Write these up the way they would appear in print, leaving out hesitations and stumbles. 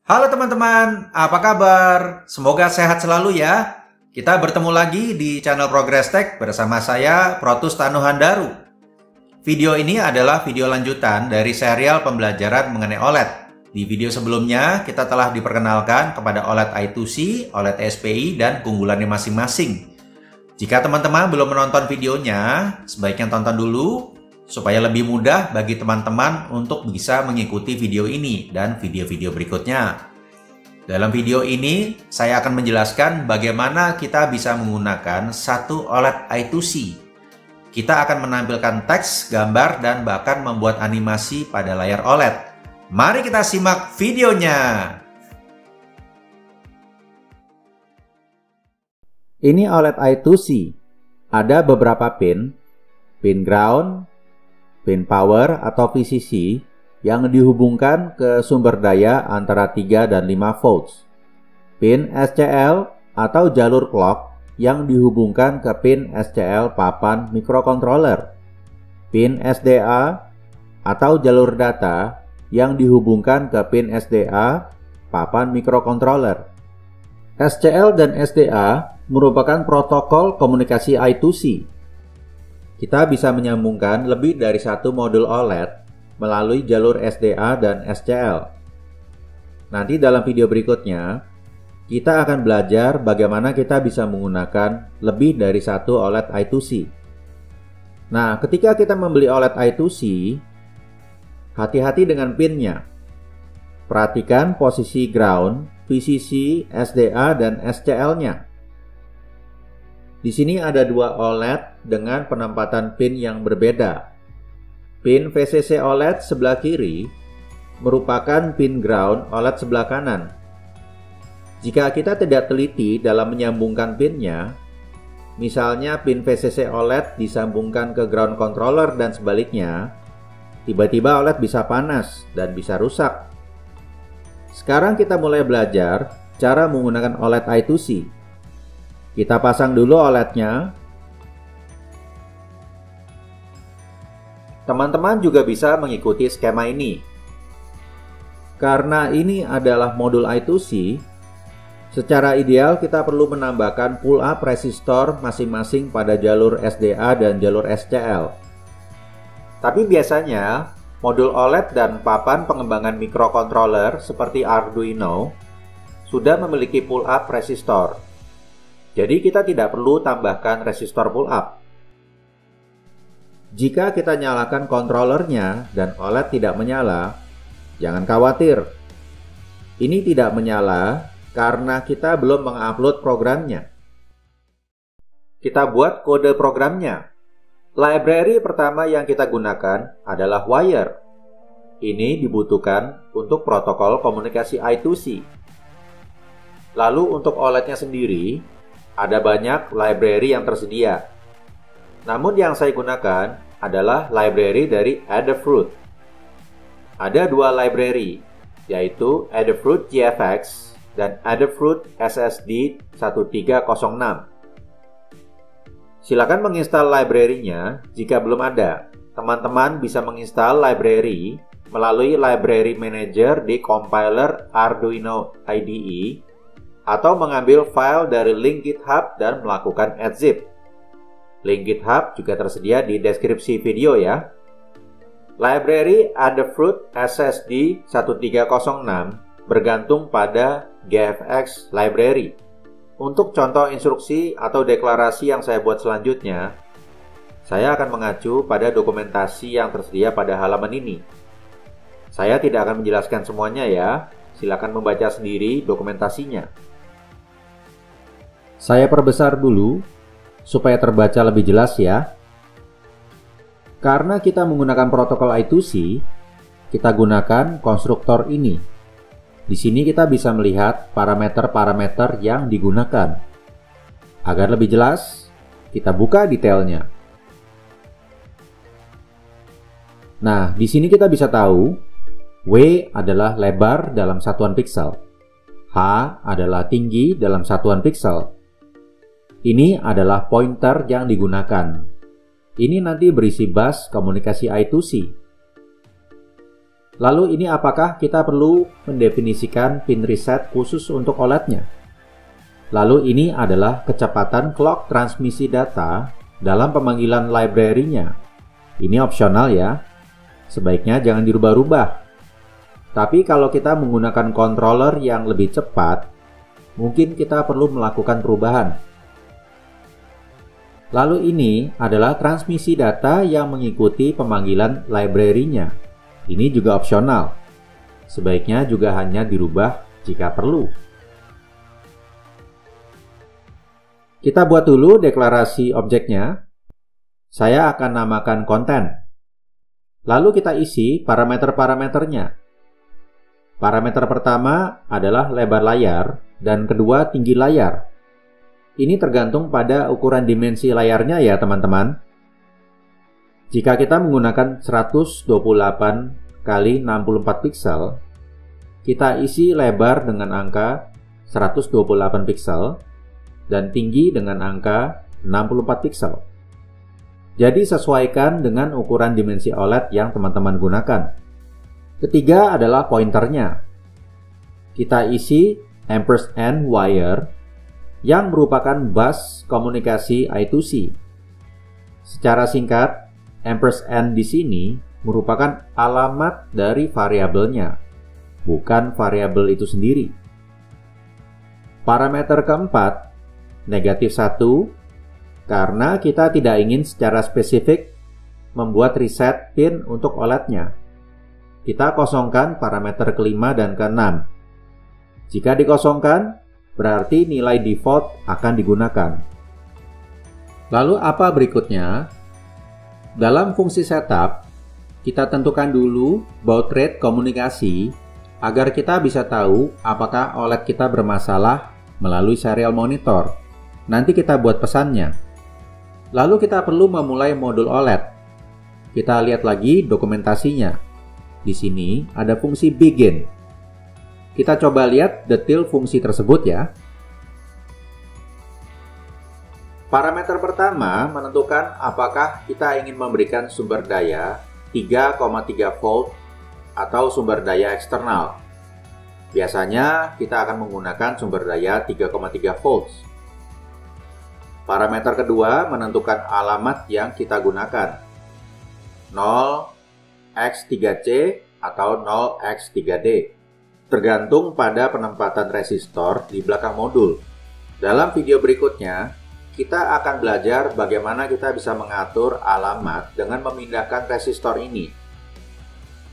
Halo teman-teman, apa kabar? Semoga sehat selalu ya. Kita bertemu lagi di channel Progress Tech bersama saya, Protus Tanuhandaru. Video ini adalah video lanjutan dari serial pembelajaran mengenai OLED. Di video sebelumnya, kita telah diperkenalkan kepada OLED I2C, OLED SPI, dan keunggulannya masing-masing. Jika teman-teman belum menonton videonya, sebaiknya tonton dulu supaya lebih mudah bagi teman-teman untuk bisa mengikuti video ini dan video-video berikutnya. Dalam video ini, saya akan menjelaskan bagaimana kita bisa menggunakan satu OLED I2C. Kita akan menampilkan teks, gambar, dan bahkan membuat animasi pada layar OLED. Mari kita simak videonya! Ini OLED I2C. Ada beberapa pin ground, pin power atau VCC yang dihubungkan ke sumber daya antara 3 dan 5 volts. Pin SCL atau jalur clock yang dihubungkan ke pin SCL papan microcontroller. Pin SDA atau jalur data yang dihubungkan ke pin SDA papan microcontroller. SCL dan SDA merupakan protokol komunikasi I2C. Kita bisa menyambungkan lebih dari satu modul OLED melalui jalur SDA dan SCL. Nanti dalam video berikutnya, kita akan belajar bagaimana kita bisa menggunakan lebih dari satu OLED I2C. Nah, ketika kita membeli OLED I2C, hati-hati dengan pinnya. Perhatikan posisi ground, VCC, SDA, dan SCL-nya. Di sini ada dua OLED dengan penempatan pin yang berbeda. Pin VCC OLED sebelah kiri merupakan pin ground OLED sebelah kanan. Jika kita tidak teliti dalam menyambungkan pinnya, misalnya pin VCC OLED disambungkan ke ground controller dan sebaliknya, tiba-tiba OLED bisa panas dan bisa rusak. Sekarang kita mulai belajar cara menggunakan OLED I2C. Kita pasang dulu OLED-nya. Teman-teman juga bisa mengikuti skema ini. Karena ini adalah modul I2C, secara ideal kita perlu menambahkan pull-up resistor masing-masing pada jalur SDA dan jalur SCL. Tapi biasanya, modul OLED dan papan pengembangan microcontroller seperti Arduino sudah memiliki pull-up resistor. Jadi kita tidak perlu tambahkan resistor pull-up. Jika kita nyalakan kontrolernya dan OLED tidak menyala, jangan khawatir. Ini tidak menyala karena kita belum mengupload programnya. Kita buat kode programnya. Library pertama yang kita gunakan adalah Wire. Ini dibutuhkan untuk protokol komunikasi I2C. Lalu untuk OLED-nya sendiri, ada banyak library yang tersedia. Namun yang saya gunakan adalah library dari Adafruit. Ada dua library, yaitu Adafruit GFX dan Adafruit SSD 1306. Silakan menginstal library-nya jika belum ada. Teman-teman bisa menginstal library melalui Library Manager di compiler Arduino IDE atau mengambil file dari link GitHub dan melakukan add zip. Link GitHub juga tersedia di deskripsi video ya. Library Adafruit SSD 1306 bergantung pada GFX library. Untuk contoh instruksi atau deklarasi yang saya buat selanjutnya, saya akan mengacu pada dokumentasi yang tersedia pada halaman ini. Saya tidak akan menjelaskan semuanya ya, silakan membaca sendiri dokumentasinya. Saya perbesar dulu, supaya terbaca lebih jelas ya. Karena kita menggunakan protokol I2C, kita gunakan konstruktor ini. Di sini kita bisa melihat parameter-parameter yang digunakan. Agar lebih jelas, kita buka detailnya. Nah, di sini kita bisa tahu, W adalah lebar dalam satuan piksel. H adalah tinggi dalam satuan piksel. Ini adalah pointer yang digunakan. Ini nanti berisi bus komunikasi I2C. Lalu ini apakah kita perlu mendefinisikan pin reset khusus untuk OLED-nya? Lalu ini adalah kecepatan clock transmisi data dalam pemanggilan library-nya. Ini opsional ya, sebaiknya jangan dirubah-rubah. Tapi kalau kita menggunakan controller yang lebih cepat, mungkin kita perlu melakukan perubahan. Lalu ini adalah transmisi data yang mengikuti pemanggilan library-nya. Ini juga opsional. Sebaiknya juga hanya dirubah jika perlu. Kita buat dulu deklarasi objeknya. Saya akan namakan konten. Lalu kita isi parameter-parameternya. Parameter pertama adalah lebar layar dan kedua tinggi layar. Ini tergantung pada ukuran dimensi layarnya ya teman-teman. Jika kita menggunakan 128 x 64 pixel, kita isi lebar dengan angka 128 pixel dan tinggi dengan angka 64 pixel. Jadi sesuaikan dengan ukuran dimensi OLED yang teman-teman gunakan. Ketiga adalah pointernya. Kita isi ampersand wire yang merupakan bus komunikasi I2C. Secara singkat, ampersand di sini merupakan alamat dari variabelnya, bukan variabel itu sendiri. Parameter keempat, negatif 1, karena kita tidak ingin secara spesifik membuat reset pin untuk OLED-nya. Kita kosongkan parameter kelima dan keenam. Jika dikosongkan, berarti nilai default akan digunakan. Lalu apa berikutnya? Dalam fungsi setup, kita tentukan dulu baud rate komunikasi agar kita bisa tahu apakah OLED kita bermasalah melalui serial monitor. Nanti kita buat pesannya. Lalu kita perlu memulai modul OLED. Kita lihat lagi dokumentasinya. Di sini ada fungsi begin. Kita coba lihat detail fungsi tersebut ya. Parameter pertama menentukan apakah kita ingin memberikan sumber daya 3,3 volt atau sumber daya eksternal. Biasanya kita akan menggunakan sumber daya 3,3 volts. Parameter kedua menentukan alamat yang kita gunakan. 0x3c atau 0x3d, tergantung pada penempatan resistor di belakang modul. Dalam video berikutnya, kita akan belajar bagaimana kita bisa mengatur alamat dengan memindahkan resistor ini.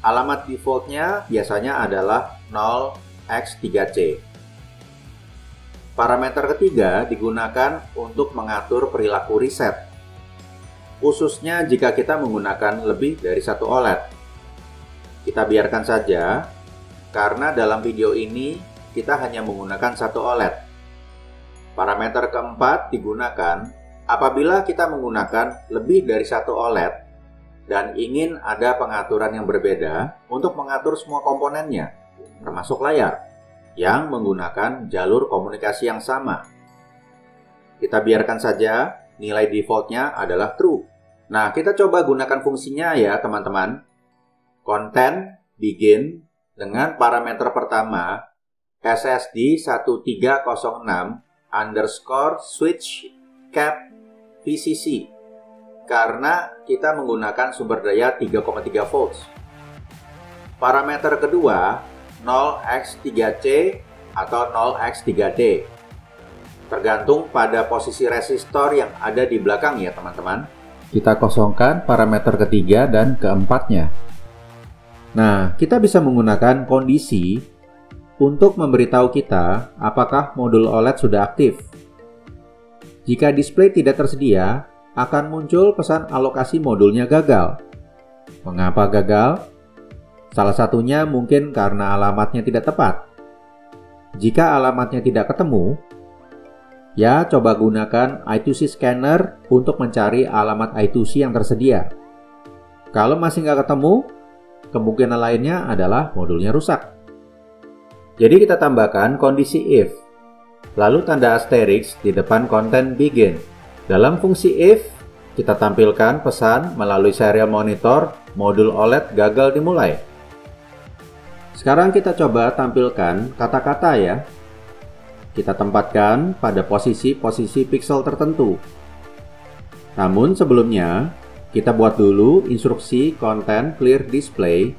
Alamat defaultnya biasanya adalah 0x3c. Parameter ketiga digunakan untuk mengatur perilaku reset, khususnya jika kita menggunakan lebih dari satu OLED. Kita biarkan saja, karena dalam video ini kita hanya menggunakan satu OLED. Parameter keempat digunakan apabila kita menggunakan lebih dari satu OLED dan ingin ada pengaturan yang berbeda untuk mengatur semua komponennya, termasuk layar, yang menggunakan jalur komunikasi yang sama. Kita biarkan saja, nilai defaultnya adalah true. Nah, kita coba gunakan fungsinya ya teman-teman. Konten begin dengan parameter pertama SSD 1306 underscore switch cap VCC, karena kita menggunakan sumber daya 3,3 volts. Parameter kedua 0x3c atau 0x3d, tergantung pada posisi resistor yang ada di belakang ya teman-teman. Kita kosongkan parameter ketiga dan keempatnya. Nah, kita bisa menggunakan kondisi untuk memberitahu kita apakah modul OLED sudah aktif. Jika display tidak tersedia, akan muncul pesan alokasi modulnya gagal. Mengapa gagal? Salah satunya mungkin karena alamatnya tidak tepat. Jika alamatnya tidak ketemu, ya coba gunakan I2C scanner untuk mencari alamat I2C yang tersedia. Kalau masih nggak ketemu, kemungkinan lainnya adalah modulnya rusak. Jadi kita tambahkan kondisi if, lalu tanda asterisk di depan konten begin. Dalam fungsi if, kita tampilkan pesan melalui serial monitor modul OLED gagal dimulai. Sekarang kita coba tampilkan kata-kata ya. Kita tempatkan pada posisi-posisi pixel tertentu. Namun sebelumnya, kita buat dulu instruksi konten clear display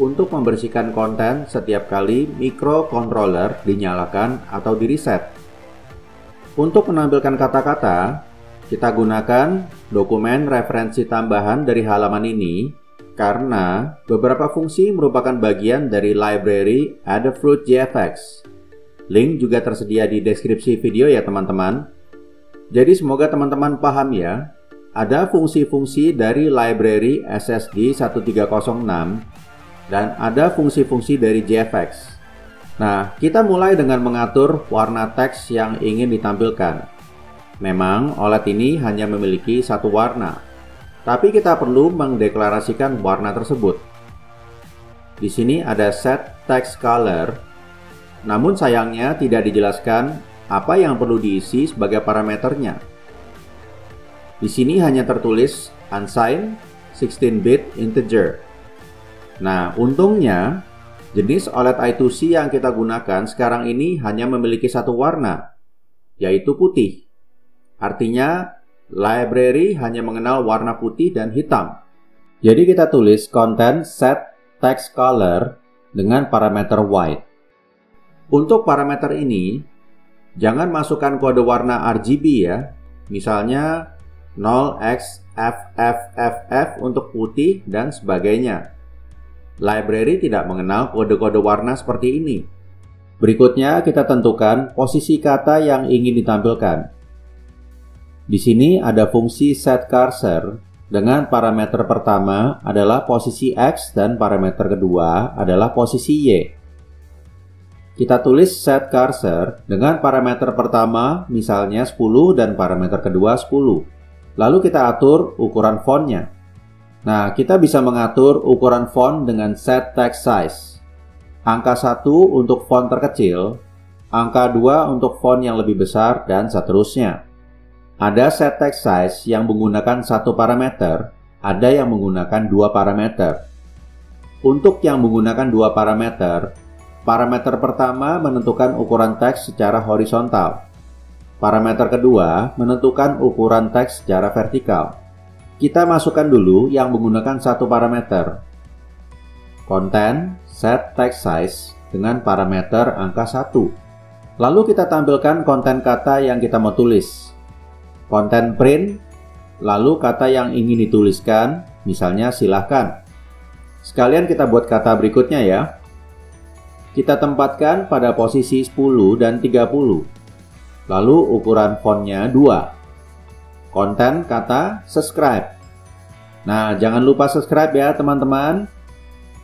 untuk membersihkan konten setiap kali microcontroller dinyalakan atau di-reset. Untuk menampilkan kata-kata, kita gunakan dokumen referensi tambahan dari halaman ini karena beberapa fungsi merupakan bagian dari library Adafruit JFX. Link juga tersedia di deskripsi video ya teman-teman. Jadi semoga teman-teman paham ya. Ada fungsi-fungsi dari library SSD 1306 dan ada fungsi-fungsi dari JFX. Nah, kita mulai dengan mengatur warna teks yang ingin ditampilkan. Memang OLED ini hanya memiliki satu warna, tapi kita perlu mendeklarasikan warna tersebut. Di sini ada set text color, namun sayangnya tidak dijelaskan apa yang perlu diisi sebagai parameternya. Di sini hanya tertulis unsigned 16-bit integer. Nah, untungnya jenis OLED I2C yang kita gunakan sekarang ini hanya memiliki satu warna, yaitu putih. Artinya, library hanya mengenal warna putih dan hitam. Jadi kita tulis content set text color dengan parameter white. Untuk parameter ini, jangan masukkan kode warna RGB ya. Misalnya 0xFFFF untuk putih dan sebagainya. Library tidak mengenal kode-kode warna seperti ini. Berikutnya kita tentukan posisi kata yang ingin ditampilkan. Di sini ada fungsi set cursor dengan parameter pertama adalah posisi X dan parameter kedua adalah posisi Y. Kita tulis set cursor dengan parameter pertama misalnya 10 dan parameter kedua 10. Lalu kita atur ukuran fontnya. Nah, kita bisa mengatur ukuran font dengan set text size. Angka 1 untuk font terkecil, angka 2 untuk font yang lebih besar, dan seterusnya. Ada set text size yang menggunakan satu parameter, ada yang menggunakan dua parameter. Untuk yang menggunakan dua parameter, parameter pertama menentukan ukuran teks secara horizontal. Parameter kedua menentukan ukuran teks secara vertikal. Kita masukkan dulu yang menggunakan satu parameter. Content set text size dengan parameter angka 1. Lalu kita tampilkan konten kata yang kita mau tulis. Content print, lalu kata yang ingin dituliskan, misalnya silahkan. Sekalian kita buat kata berikutnya ya. Kita tempatkan pada posisi 10 dan 30. Lalu ukuran fontnya 2. Konten kata subscribe. Nah, jangan lupa subscribe ya teman-teman.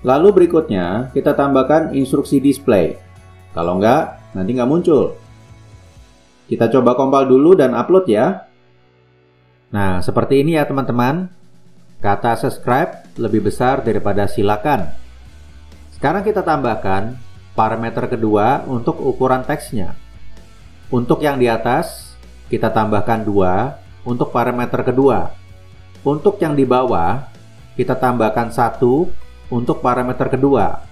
Lalu berikutnya kita tambahkan instruksi display. Kalau enggak, nanti nggak muncul. Kita coba compile dulu dan upload ya. Nah, seperti ini ya teman-teman. Kata subscribe lebih besar daripada silakan. Sekarang kita tambahkan parameter kedua untuk ukuran teksnya. Untuk yang di atas, kita tambahkan 2 untuk parameter kedua. Untuk yang di bawah, kita tambahkan 1 untuk parameter kedua.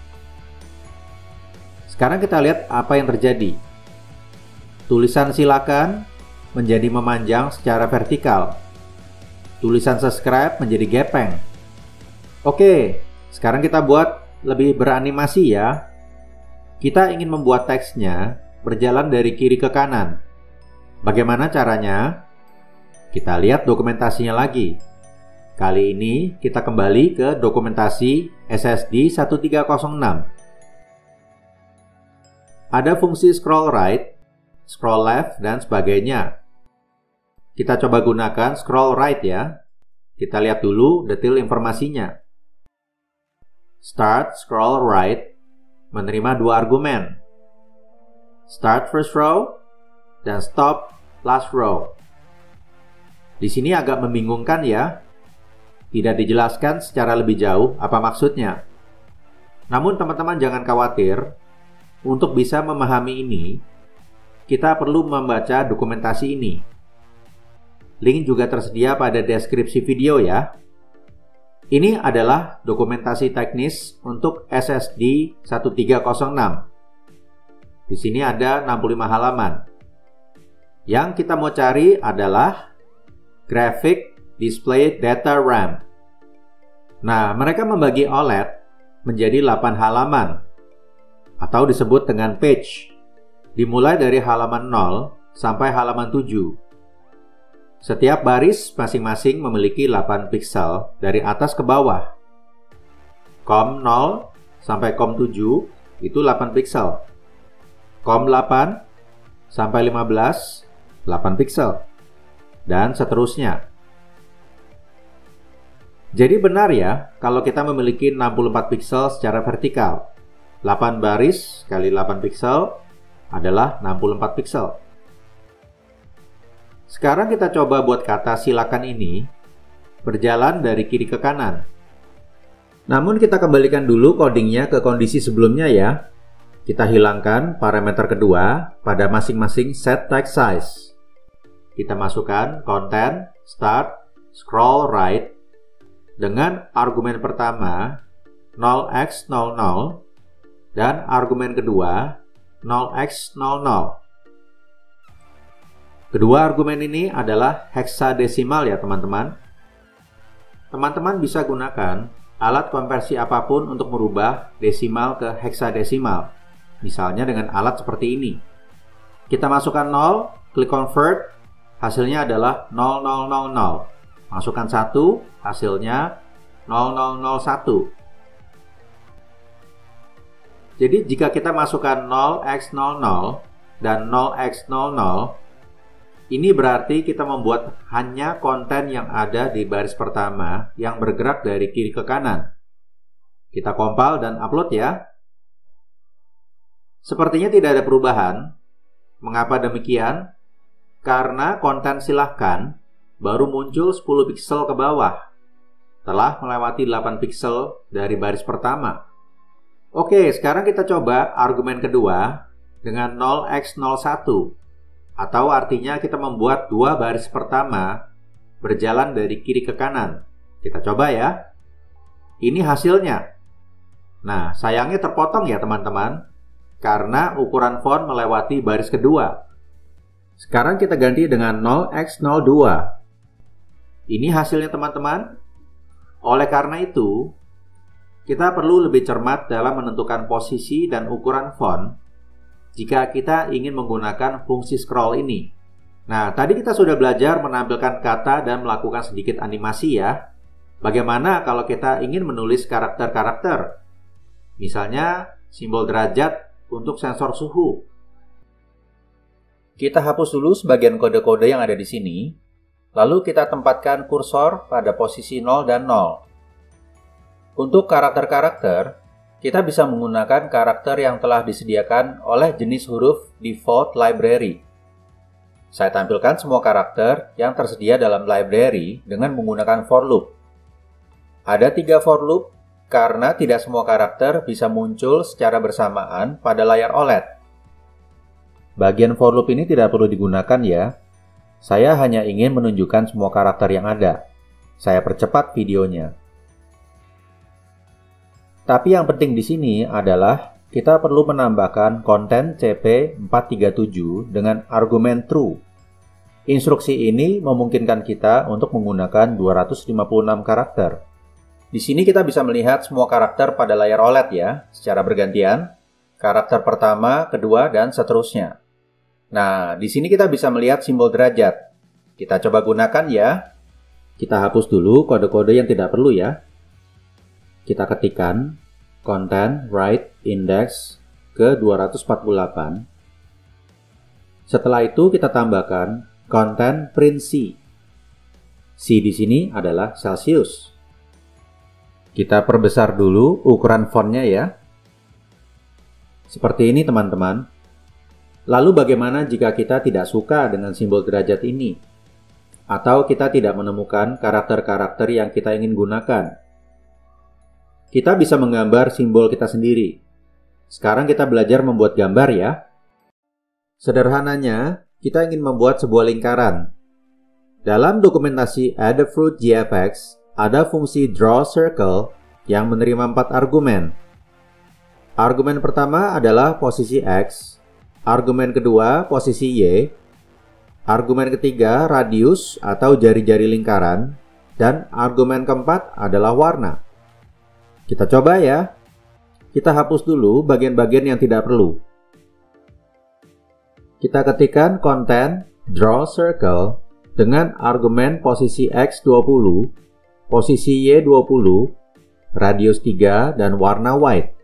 Sekarang kita lihat apa yang terjadi. Tulisan silakan menjadi memanjang secara vertikal. Tulisan subscribe menjadi gepeng. Oke, sekarang kita buat lebih beranimasi ya. Kita ingin membuat teksnya berjalan dari kiri ke kanan. Bagaimana caranya? Kita lihat dokumentasinya lagi. Kali ini kita kembali ke dokumentasi SSD 1306. Ada fungsi scroll right, scroll left, dan sebagainya. Kita coba gunakan scroll right ya. Kita lihat dulu detail informasinya. Start scroll right menerima dua argumen. Start first row dan stop last row. Di sini agak membingungkan ya. Tidak dijelaskan secara lebih jauh apa maksudnya. Namun teman-teman jangan khawatir. Untuk bisa memahami ini, kita perlu membaca dokumentasi ini. Link juga tersedia pada deskripsi video ya. Ini adalah dokumentasi teknis untuk SSD 1306. Di sini ada 65 halaman. Yang kita mau cari adalah Graphic Display Data RAM. Nah, mereka membagi OLED menjadi 8 halaman atau disebut dengan page, dimulai dari halaman 0 sampai halaman 7. Setiap baris masing-masing memiliki 8 pixel dari atas ke bawah. COM 0 sampai COM 7 itu 8 pixel. COM 8 sampai 15, 8 pixel. Dan seterusnya. Jadi benar ya, kalau kita memiliki 64 pixel secara vertikal. 8 baris kali 8 pixel adalah 64 pixel. Sekarang kita coba buat kata silakan ini berjalan dari kiri ke kanan. Namun kita kembalikan dulu codingnya ke kondisi sebelumnya ya. Kita hilangkan parameter kedua pada masing-masing set text size. Kita masukkan content, start, scroll right dengan argumen pertama 0x00 dan argumen kedua 0x00. Kedua argumen ini adalah heksadesimal ya teman-teman. Teman-teman bisa gunakan alat konversi apapun untuk merubah desimal ke heksadesimal. Misalnya dengan alat seperti ini. Kita masukkan 0, klik convert, hasilnya adalah 0000. Masukkan 1, hasilnya 0001. Jadi jika kita masukkan 0x00 dan 0x00, ini berarti kita membuat hanya konten yang ada di baris pertama yang bergerak dari kiri ke kanan. Kita compile dan upload ya. Sepertinya tidak ada perubahan. Mengapa demikian? Karena konten silahkan baru muncul 10 pixel ke bawah, telah melewati 8 pixel dari baris pertama. Oke, sekarang kita coba argumen kedua dengan 0x01, atau artinya kita membuat dua baris pertama berjalan dari kiri ke kanan. Kita coba ya. Ini hasilnya. Nah, sayangnya terpotong ya teman-teman, karena ukuran font melewati baris kedua. Sekarang kita ganti dengan 0x02. Ini hasilnya teman-teman. Oleh karena itu, kita perlu lebih cermat dalam menentukan posisi dan ukuran font jika kita ingin menggunakan fungsi scroll ini. Nah, tadi kita sudah belajar menampilkan kata dan melakukan sedikit animasi ya. Bagaimana kalau kita ingin menulis karakter-karakter? Misalnya, simbol derajat untuk sensor suhu. Kita hapus dulu sebagian kode-kode yang ada di sini, lalu kita tempatkan kursor pada posisi 0 dan 0. Untuk karakter-karakter, kita bisa menggunakan karakter yang telah disediakan oleh jenis huruf default library. Saya tampilkan semua karakter yang tersedia dalam library dengan menggunakan for loop. Ada 3 for loop karena tidak semua karakter bisa muncul secara bersamaan pada layar OLED. Bagian for loop ini tidak perlu digunakan ya. Saya hanya ingin menunjukkan semua karakter yang ada. Saya percepat videonya. Tapi yang penting di sini adalah kita perlu menambahkan konten CP437 dengan argumen true. Instruksi ini memungkinkan kita untuk menggunakan 256 karakter. Di sini kita bisa melihat semua karakter pada layar OLED ya, secara bergantian. Karakter pertama, kedua, dan seterusnya. Nah, di sini kita bisa melihat simbol derajat. Kita coba gunakan ya. Kita hapus dulu kode-kode yang tidak perlu ya. Kita ketikkan content write index ke 248. Setelah itu kita tambahkan content print C. C di sini adalah Celsius. Kita perbesar dulu ukuran fontnya ya. Seperti ini teman-teman. Lalu bagaimana jika kita tidak suka dengan simbol derajat ini? Atau kita tidak menemukan karakter-karakter yang kita ingin gunakan? Kita bisa menggambar simbol kita sendiri. Sekarang kita belajar membuat gambar ya. Sederhananya, kita ingin membuat sebuah lingkaran. Dalam dokumentasi Adafruit GFX, ada fungsi drawCircle yang menerima 4 argumen. Argumen pertama adalah posisi X, argumen kedua posisi Y, argumen ketiga radius atau jari-jari lingkaran, dan argumen keempat adalah warna. Kita coba ya. Kita hapus dulu bagian-bagian yang tidak perlu. Kita ketikkan konten drawCircle dengan argumen posisi X 20, posisi Y 20, radius 3, dan warna white.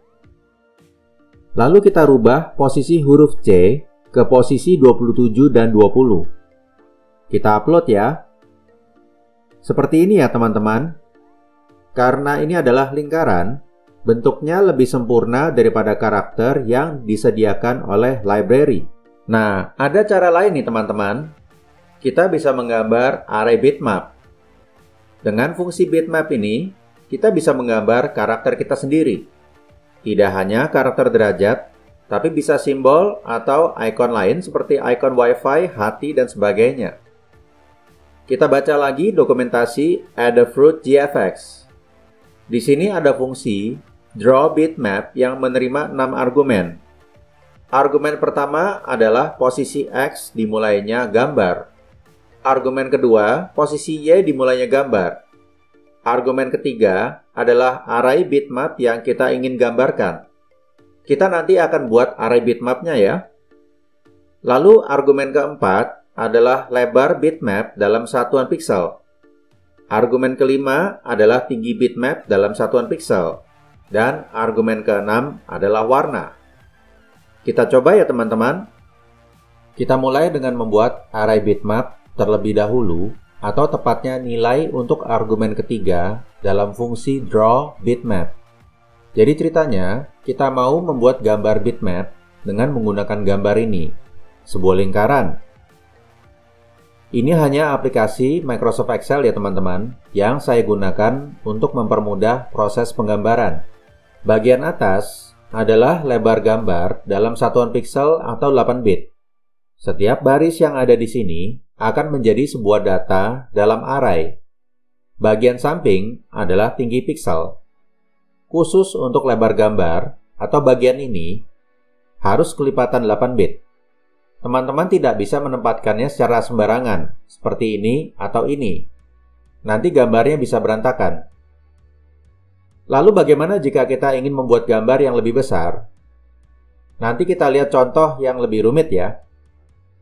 Lalu kita rubah posisi huruf C ke posisi 27 dan 20. Kita upload ya. Seperti ini ya teman-teman. Karena ini adalah lingkaran, bentuknya lebih sempurna daripada karakter yang disediakan oleh library. Nah, ada cara lain nih teman-teman. Kita bisa menggambar array bitmap. Dengan fungsi bitmap ini, kita bisa menggambar karakter kita sendiri. Tidak hanya karakter derajat, tapi bisa simbol atau ikon lain seperti ikon WiFi, hati, dan sebagainya. Kita baca lagi dokumentasi Adafruit GFX. Di sini ada fungsi drawBitmap yang menerima 6 argumen. Argumen pertama adalah posisi X dimulainya gambar. Argumen kedua, posisi Y dimulainya gambar. Argumen ketiga adalah array bitmap yang kita ingin gambarkan. Kita nanti akan buat array bitmapnya ya. Lalu argumen keempat adalah lebar bitmap dalam satuan pixel. Argumen kelima adalah tinggi bitmap dalam satuan pixel. Dan argumen keenam adalah warna. Kita coba ya teman-teman. Kita mulai dengan membuat array bitmap terlebih dahulu, atau tepatnya nilai untuk argumen ketiga dalam fungsi drawBitmap. Jadi ceritanya, kita mau membuat gambar bitmap dengan menggunakan gambar ini, sebuah lingkaran. Ini hanya aplikasi Microsoft Excel ya teman-teman, yang saya gunakan untuk mempermudah proses penggambaran. Bagian atas adalah lebar gambar dalam satuan pixel atau 8 bit. Setiap baris yang ada di sini akan menjadi sebuah data dalam array. Bagian samping adalah tinggi pixel. Khusus untuk lebar gambar atau bagian ini harus kelipatan 8 bit. Teman-teman tidak bisa menempatkannya secara sembarangan, seperti ini atau ini. Nanti gambarnya bisa berantakan. Lalu bagaimana jika kita ingin membuat gambar yang lebih besar? Nanti kita lihat contoh yang lebih rumit ya.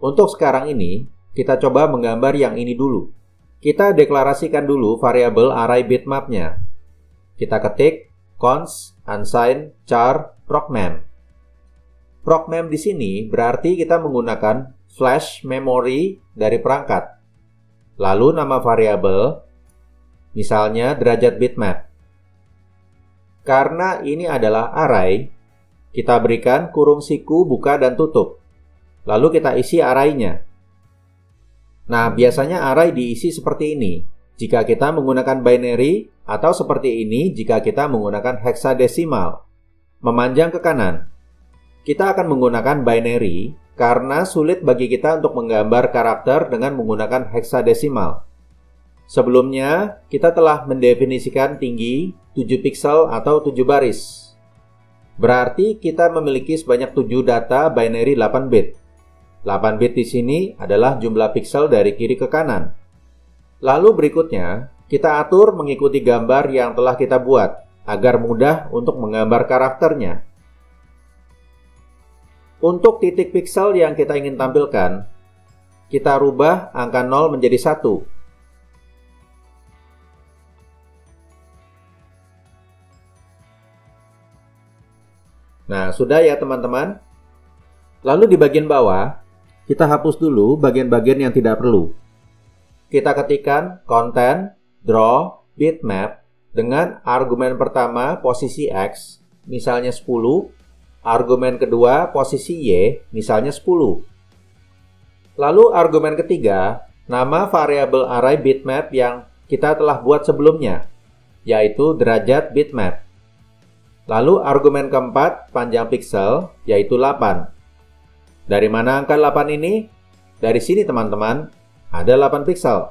Untuk sekarang ini, kita coba menggambar yang ini dulu. Kita deklarasikan dulu variabel array bitmapnya. Kita ketik const unsigned char procmem. Procmem di sini berarti kita menggunakan flash memory dari perangkat. Lalu nama variabel, misalnya derajat bitmap. Karena ini adalah array, kita berikan kurung siku buka dan tutup. Lalu kita isi arraynya. Nah, biasanya array diisi seperti ini jika kita menggunakan binary, atau seperti ini jika kita menggunakan heksadesimal. Memanjang ke kanan. Kita akan menggunakan binary karena sulit bagi kita untuk menggambar karakter dengan menggunakan heksadesimal. Sebelumnya, kita telah mendefinisikan tinggi 7 pixel atau 7 baris. Berarti kita memiliki sebanyak 7 data binary 8 bit. 8 bit di sini adalah jumlah pixel dari kiri ke kanan. Lalu berikutnya, kita atur mengikuti gambar yang telah kita buat, agar mudah untuk menggambar karakternya. Untuk titik pixel yang kita ingin tampilkan, kita rubah angka 0 menjadi 1. Nah, sudah ya teman-teman. Lalu di bagian bawah, kita hapus dulu bagian-bagian yang tidak perlu. Kita ketikkan konten drawBitmap dengan argumen pertama posisi X, misalnya 10, argumen kedua posisi Y, misalnya 10. Lalu argumen ketiga, nama variabel array bitmap yang kita telah buat sebelumnya, yaitu derajat bitmap. Lalu argumen keempat, panjang pixel, yaitu 8. Dari mana angka 8 ini? Dari sini teman-teman, ada 8 pixel.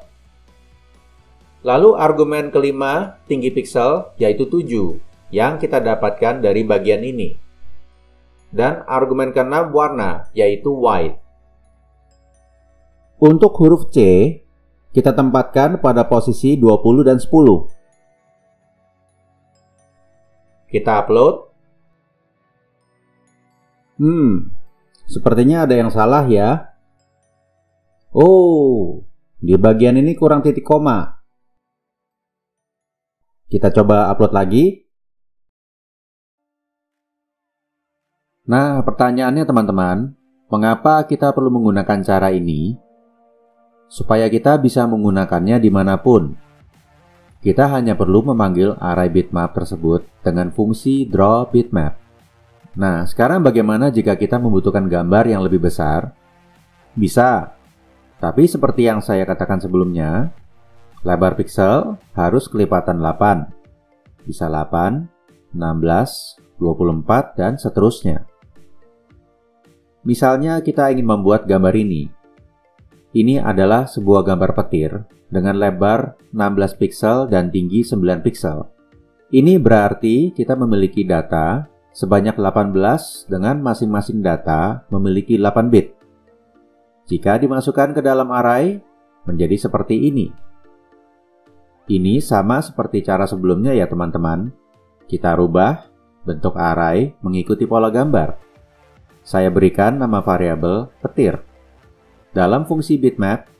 Lalu argumen kelima, tinggi piksel, yaitu 7, yang kita dapatkan dari bagian ini. Dan argumen keenam, warna, yaitu white. Untuk huruf C, kita tempatkan pada posisi 20 dan 10. Kita upload. Sepertinya ada yang salah ya. Oh, di bagian ini kurang titik koma. Kita coba upload lagi. Nah, pertanyaannya teman-teman, mengapa kita perlu menggunakan cara ini? Supaya kita bisa menggunakannya dimanapun. Kita hanya perlu memanggil array bitmap tersebut dengan fungsi draw bitmap. Nah, sekarang bagaimana jika kita membutuhkan gambar yang lebih besar? Bisa, tapi seperti yang saya katakan sebelumnya, lebar piksel harus kelipatan 8. Bisa 8, 16, 24, dan seterusnya. Misalnya kita ingin membuat gambar ini. Ini adalah sebuah gambar petir dengan lebar 16 piksel dan tinggi 9 piksel. Ini berarti kita memiliki data sebanyak 18 dengan masing-masing data memiliki 8 bit. Jika dimasukkan ke dalam array, menjadi seperti ini. Ini sama seperti cara sebelumnya ya teman-teman. Kita rubah bentuk array mengikuti pola gambar. Saya berikan nama variabel petir. Dalam fungsi bitmap,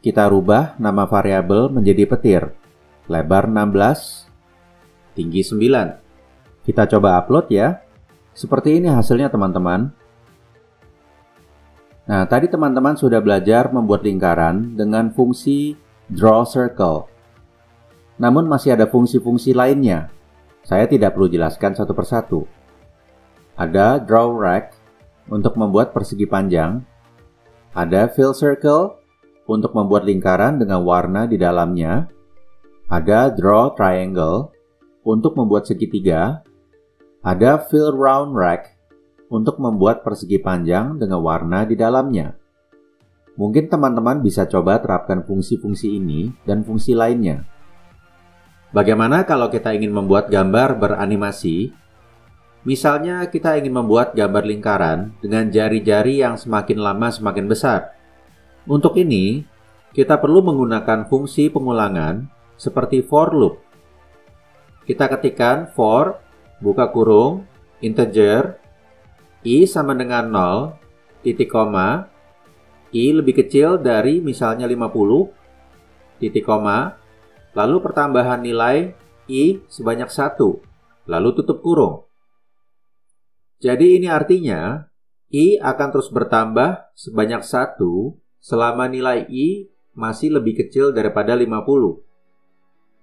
kita rubah nama variabel menjadi petir. Lebar 16, tinggi 9. Kita coba upload ya. Seperti ini hasilnya teman-teman. Nah, tadi teman-teman sudah belajar membuat lingkaran dengan fungsi draw circle. Namun masih ada fungsi-fungsi lainnya. Saya tidak perlu jelaskan satu persatu. Ada draw rect untuk membuat persegi panjang. Ada fill circle untuk membuat lingkaran dengan warna di dalamnya. Ada draw triangle untuk membuat segitiga. Ada fill round rect untuk membuat persegi panjang dengan warna di dalamnya. Mungkin teman-teman bisa coba terapkan fungsi-fungsi ini dan fungsi lainnya. Bagaimana kalau kita ingin membuat gambar beranimasi? Misalnya kita ingin membuat gambar lingkaran dengan jari-jari yang semakin lama semakin besar. Untuk ini, kita perlu menggunakan fungsi pengulangan seperti for loop. Kita ketikkan for, buka kurung, integer, i sama dengan 0, titik koma, i lebih kecil dari misalnya 50, titik koma, lalu pertambahan nilai i sebanyak 1, lalu tutup kurung. Jadi ini artinya, i akan terus bertambah sebanyak 1 selama nilai i masih lebih kecil daripada 50.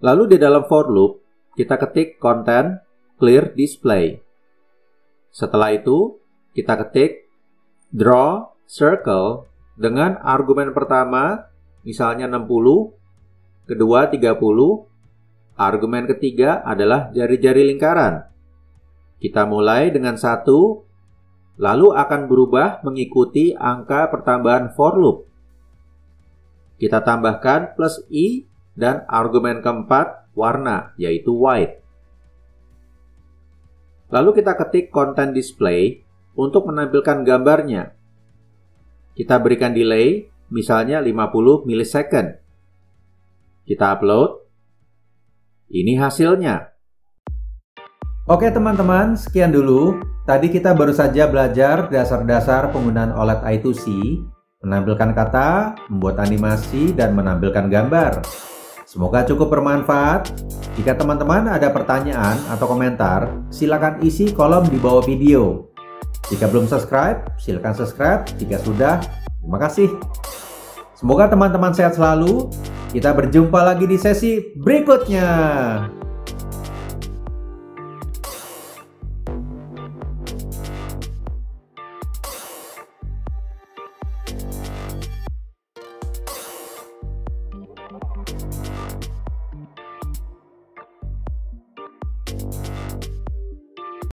Lalu di dalam for loop, kita ketik content clear display. Setelah itu, kita ketik draw circle dengan argumen pertama, misalnya 60, kedua 30, argumen ketiga adalah jari-jari lingkaran. Kita mulai dengan 1, lalu akan berubah mengikuti angka pertambahan for loop. Kita tambahkan plus i dan argumen keempat warna, yaitu white. Lalu kita ketik content display untuk menampilkan gambarnya. Kita berikan delay, misalnya 50 milisecond. Kita upload. Ini hasilnya. Oke teman-teman, sekian dulu. Tadi kita baru saja belajar dasar-dasar penggunaan OLED I2C, menampilkan kata, membuat animasi, dan menampilkan gambar. Semoga cukup bermanfaat. Jika teman-teman ada pertanyaan atau komentar, silakan isi kolom di bawah video. Jika belum subscribe, silakan subscribe. Jika sudah, terima kasih. Semoga teman-teman sehat selalu. Kita berjumpa lagi di sesi berikutnya.